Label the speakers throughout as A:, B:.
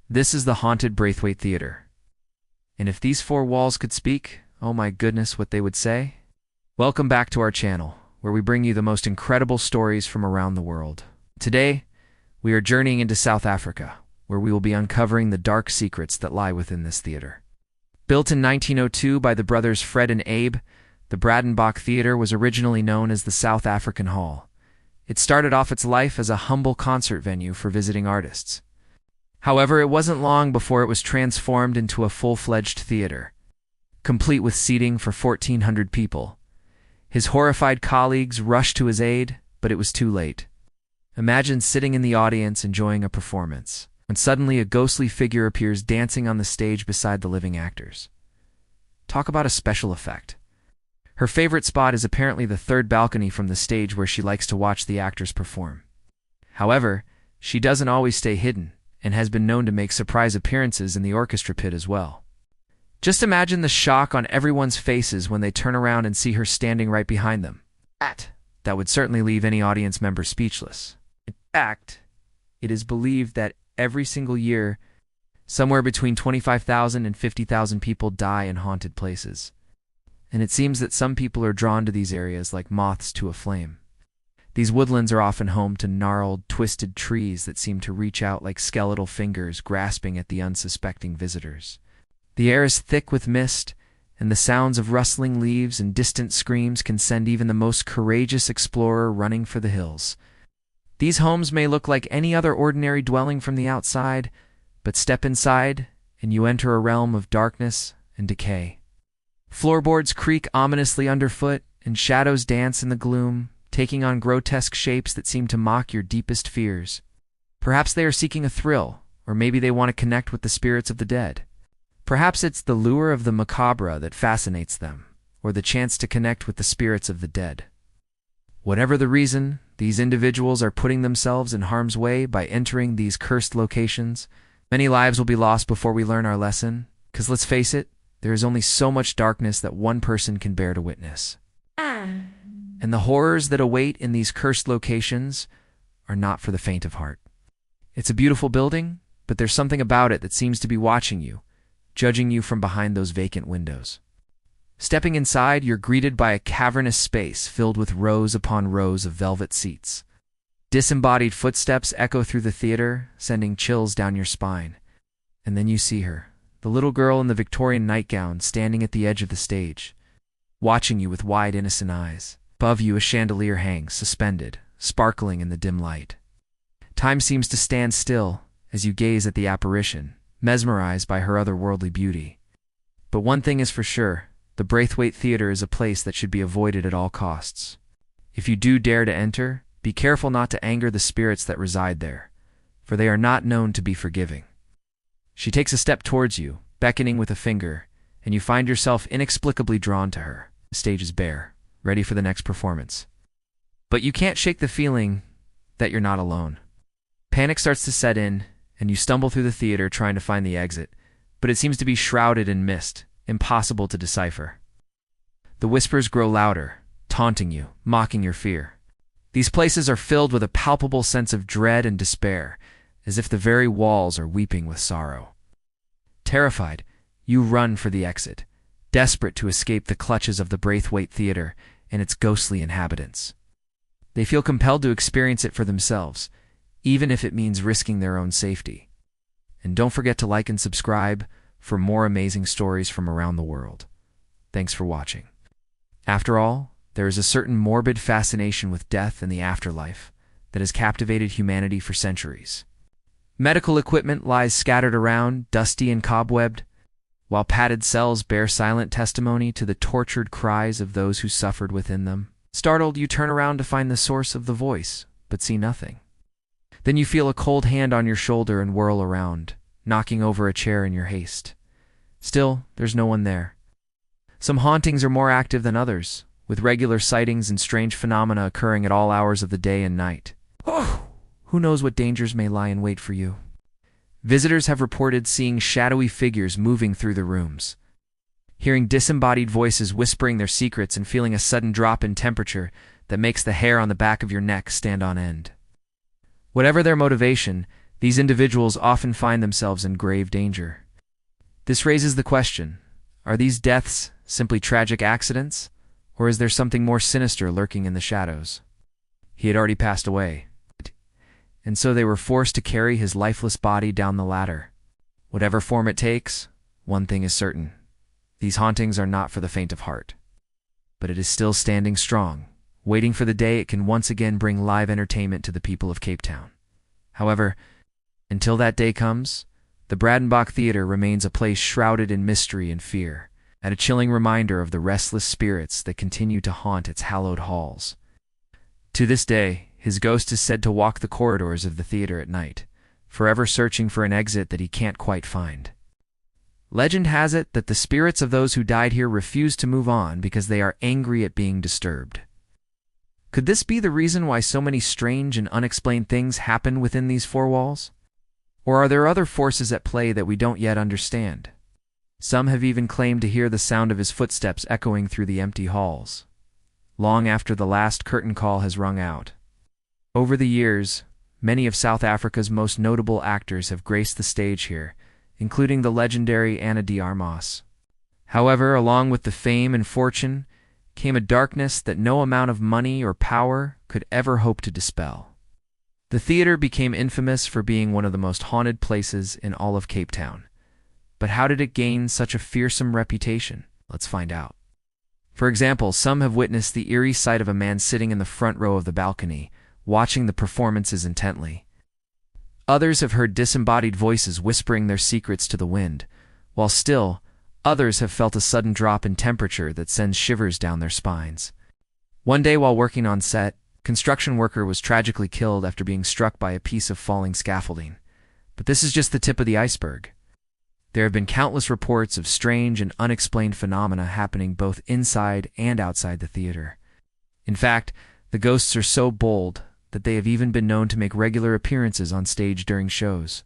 A: This is the haunted Breyten Theatre. And if these four walls could speak, oh my goodness, what they would say? Welcome back to our channel, where we bring you the most incredible stories from around the world. Today, we are journeying into South Africa, where we will be uncovering the dark secrets that lie within this theater. Built in 1902 by the brothers Fred and Abe, the Breytenbach Theatre was originally known as the South African Hall. It started off its life as a humble concert venue for visiting artists. However, it wasn't long before it was transformed into a full-fledged theater, complete with seating for 1,400 people. His horrified colleagues rushed to his aid, but it was too late. Imagine sitting in the audience enjoying a performance, when suddenly a ghostly figure appears dancing on the stage beside the living actors. Talk about a special effect. Her favorite spot is apparently the third balcony from the stage where she likes to watch the actors perform. However, she doesn't always stay hidden, and has been known to make surprise appearances in the orchestra pit as well. Just imagine the shock on everyone's faces when they turn around and see her standing right behind them. That would certainly leave any audience member speechless. In fact, it is believed that every single year, somewhere between 25,000 and 50,000 people die in haunted places. And it seems that some people are drawn to these areas like moths to a flame. These woodlands are often home to gnarled, twisted trees that seem to reach out like skeletal fingers grasping at the unsuspecting visitors. The air is thick with mist, and the sounds of rustling leaves and distant screams can send even the most courageous explorer running for the hills. These homes may look like any other ordinary dwelling from the outside, but step inside, and you enter a realm of darkness and decay. Floorboards creak ominously underfoot, and shadows dance in the gloom, taking on grotesque shapes that seem to mock your deepest fears. Perhaps they are seeking a thrill, or maybe they want to connect with the spirits of the dead. Perhaps it's the lure of the macabre that fascinates them, or the chance to connect with the spirits of the dead. Whatever the reason, these individuals are putting themselves in harm's way by entering these cursed locations. Many lives will be lost before we learn our lesson, because let's face it, there is only so much darkness that one person can bear to witness. And the horrors that await in these cursed locations are not for the faint of heart. It's a beautiful building, but there's something about it that seems to be watching you, judging you from behind those vacant windows. Stepping inside, you're greeted by a cavernous space filled with rows upon rows of velvet seats. Disembodied footsteps echo through the theater, sending chills down your spine. And then you see her, the little girl in the Victorian nightgown standing at the edge of the stage, watching you with wide, innocent eyes. Above you, a chandelier hangs, suspended, sparkling in the dim light. Time seems to stand still as you gaze at the apparition, mesmerized by her otherworldly beauty. But one thing is for sure, the Breyten Theatre is a place that should be avoided at all costs. If you do dare to enter, be careful not to anger the spirits that reside there, for they are not known to be forgiving. She takes a step towards you, beckoning with a finger, and you find yourself inexplicably drawn to her. The stage is bare, ready for the next performance. But you can't shake the feeling that you're not alone. Panic starts to set in, and you stumble through the theater trying to find the exit, but it seems to be shrouded in mist, impossible to decipher. The whispers grow louder, taunting you, mocking your fear. These places are filled with a palpable sense of dread and despair, as if the very walls are weeping with sorrow. Terrified, you run for the exit, desperate to escape the clutches of the Breyten Theatre and its ghostly inhabitants. They feel compelled to experience it for themselves, even if it means risking their own safety. And don't forget to like and subscribe for more amazing stories from around the world. Thanks for watching. After all, there is a certain morbid fascination with death and the afterlife that has captivated humanity for centuries. Medical equipment lies scattered around, dusty and cobwebbed, while padded cells bear silent testimony to the tortured cries of those who suffered within them. Startled, you turn around to find the source of the voice, but see nothing. Then you feel a cold hand on your shoulder and whirl around, knocking over a chair in your haste. Still, there's no one there. Some hauntings are more active than others, with regular sightings and strange phenomena occurring at all hours of the day and night. Who knows what dangers may lie in wait for you? Visitors have reported seeing shadowy figures moving through the rooms, hearing disembodied voices whispering their secrets and feeling a sudden drop in temperature that makes the hair on the back of your neck stand on end. Whatever their motivation, These individuals often find themselves in grave danger. This raises the question, are these deaths simply tragic accidents, or is there something more sinister lurking in the shadows? He had already passed away, and so they were forced to carry his lifeless body down the ladder. Whatever form it takes, one thing is certain. These hauntings are not for the faint of heart. But it is still standing strong, waiting for the day it can once again bring live entertainment to the people of Cape Town. However, until that day comes, the Breytenbach Theatre remains a place shrouded in mystery and fear, and a chilling reminder of the restless spirits that continue to haunt its hallowed halls. To this day, his ghost is said to walk the corridors of the theater at night, forever searching for an exit that he can't quite find. Legend has it that the spirits of those who died here refuse to move on because they are angry at being disturbed. Could this be the reason why so many strange and unexplained things happen within these four walls? Or are there other forces at play that we don't yet understand? Some have even claimed to hear the sound of his footsteps echoing through the empty halls, long after the last curtain call has rung out. Over the years, many of South Africa's most notable actors have graced the stage here, including the legendary Ana de Armas. However, along with the fame and fortune came a darkness that no amount of money or power could ever hope to dispel. The theater became infamous for being one of the most haunted places in all of Cape Town. But how did it gain such a fearsome reputation? Let's find out. For example, some have witnessed the eerie sight of a man sitting in the front row of the balcony, watching the performances intently. Others have heard disembodied voices whispering their secrets to the wind, while still, others have felt a sudden drop in temperature that sends shivers down their spines. One day while working on set, a construction worker was tragically killed after being struck by a piece of falling scaffolding. But this is just the tip of the iceberg. There have been countless reports of strange and unexplained phenomena happening both inside and outside the theater. In fact, the ghosts are so bold that they have even been known to make regular appearances on stage during shows.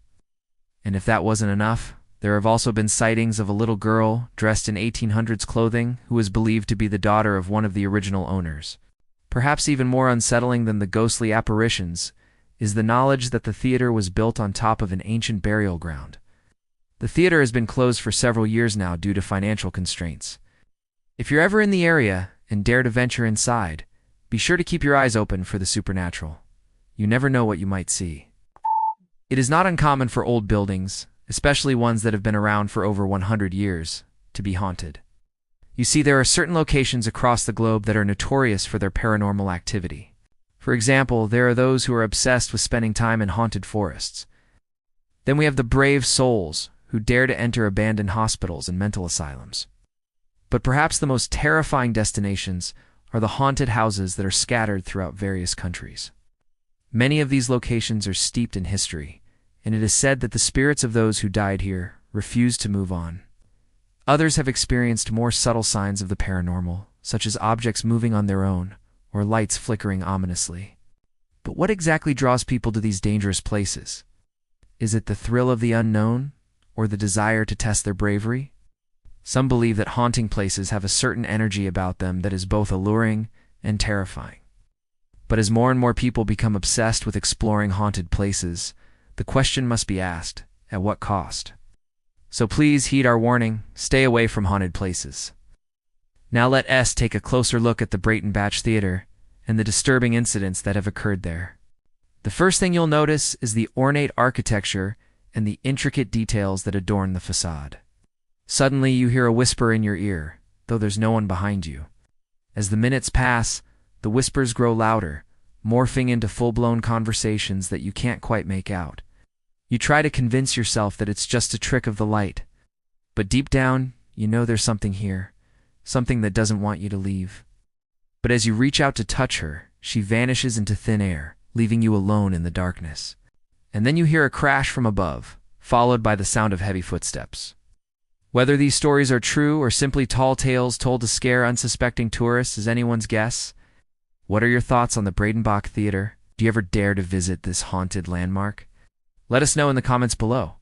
A: And if that wasn't enough, there have also been sightings of a little girl dressed in 1800s clothing who is believed to be the daughter of one of the original owners. Perhaps even more unsettling than the ghostly apparitions is the knowledge that the theater was built on top of an ancient burial ground. The theater has been closed for several years now due to financial constraints. If you're ever in the area and dare to venture inside, be sure to keep your eyes open for the supernatural. You never know what you might see. It is not uncommon for old buildings, especially ones that have been around for over 100 years, to be haunted. You see, there are certain locations across the globe that are notorious for their paranormal activity. For example, there are those who are obsessed with spending time in haunted forests. Then we have the brave souls who dare to enter abandoned hospitals and mental asylums. But perhaps the most terrifying destinations are the haunted houses that are scattered throughout various countries. Many of these locations are steeped in history, and it is said that the spirits of those who died here refuse to move on. Others have experienced more subtle signs of the paranormal, such as objects moving on their own or lights flickering ominously. But what exactly draws people to these dangerous places? Is it the thrill of the unknown, or the desire to test their bravery? Some believe that haunting places have a certain energy about them that is both alluring and terrifying. But as more and more people become obsessed with exploring haunted places, the question must be asked, at what cost? So please heed our warning, stay away from haunted places. Now let us take a closer look at the Breytenbach Theatre and the disturbing incidents that have occurred there. The first thing you'll notice is the ornate architecture and the intricate details that adorn the facade. Suddenly you hear a whisper in your ear, though there's no one behind you. As the minutes pass, the whispers grow louder, morphing into full-blown conversations that you can't quite make out. You try to convince yourself that it's just a trick of the light, but deep down, you know there's something here, something that doesn't want you to leave. But as you reach out to touch her, she vanishes into thin air, leaving you alone in the darkness. And then you hear a crash from above, followed by the sound of heavy footsteps. Whether these stories are true or simply tall tales told to scare unsuspecting tourists is anyone's guess. What are your thoughts on the Breytenbach Theatre? Do you ever dare to visit this haunted landmark? Let us know in the comments below.